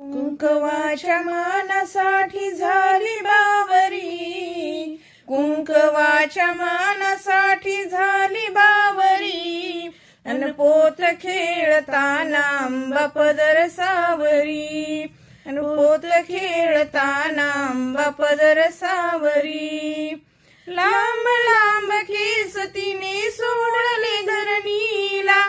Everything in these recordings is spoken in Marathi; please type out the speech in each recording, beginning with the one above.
कुंकवाच्या मानासाठी झाली बावरी, कुंकवाच्या मानासाठी झाली बावरी, अन पोत खेळताना आंबा पदर सावरी, अन पोत खेळताना आंबा पदर सावरी. लांब लांब केस तिने सोडले धरणीला,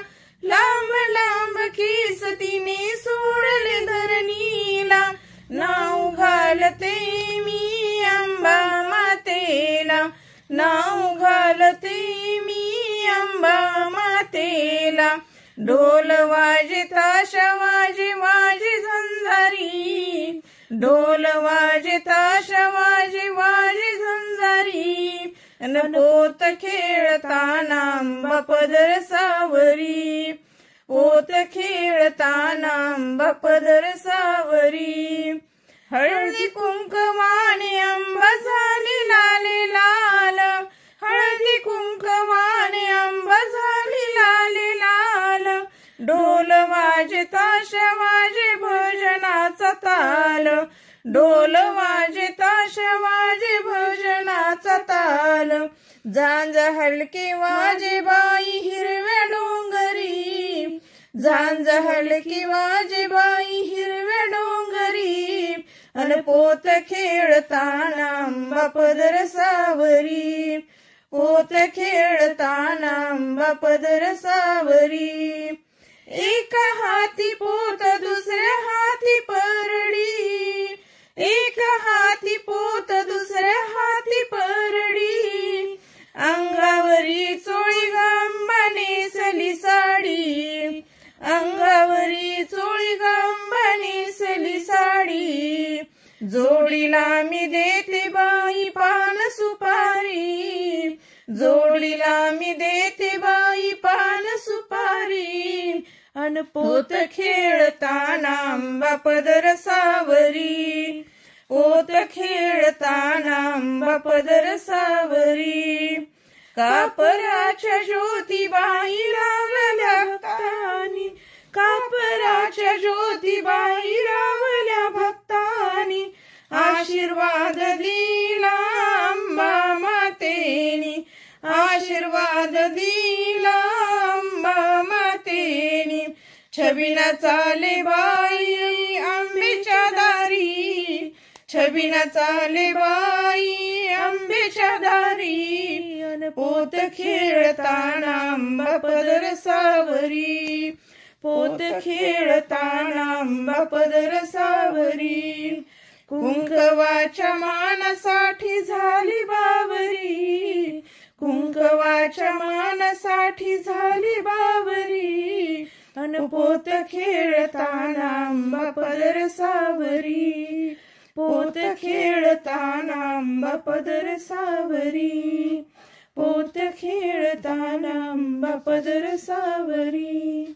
लांब लांब केस तिने सोडले धरणीला, नाव घालते मी अंबा मातेला, नाव घालते मी अंबा मातेला. ढोल वाजे ताशा वाजे वाजे झंझारी, ढोल वाजे ताशा वाजे वाजे झंझारी, अन पोत खेळताना आंबा पदर सावरी, पोत खेळताना आंबा पदर सावरी. हळदी कुंकवाने आंबा झाली लाले लाल, हळदी कुंकवाने आंबा झाली लाले लाल. ढोल वाजे ताशा वाजे भजनाचा ताल, ढोल वाजे ताशा वाजे भजनाचा ताल. झांज हलके वाजे बाई हिरव्या डोंगरी, झांज हलके वाजे बाई हिरव्या डोंगरी, अन पोत खेळताना आंबा पदर सावरी, पोत खेळताना आंबा पदर सावरी. एका हाती पोत दुसऱ्या हाती परडी, एका हाती पोत दुसऱ्या हाती परडी, अंगावरी चोळी गंबा नेसली साडी, अंगावरी चोळी गंबा नेसली साडी. जोडीला मी देते बाई पान सुपारी, जोडीला मी देते बाई पान सुपारी, अन पोत खेळताना आंबा पदर सावरी, पोत खेळताना आंबा पदर सावरी. कापराच्या ज्योतिबाई लावल्या भक्तानी, कापराच्या ज्योतिबाई लावल्या भक्तानी, आशीर्वाद दिला अंबा मातेनी, आशीर्वाद दिला अंबा मातेनी. छबिना चाले बाई आंब्याच्या दारी, छबिना चाले बाई आंब्याच्या दारी, अन पोत खेळताना आंबा पदर सावरी, पोत खेळताना आंबा पदर सावरी. कुंकवाच्या मानासाठी झाली बावरी, कुंकवाच्या मानासाठी झाली बावरी, अन पोत खेळताना आंबा पदर सावरी, पोत खेळताना आंबा पदर सावरी, पोत खेळताना आंबा पदर सावरी.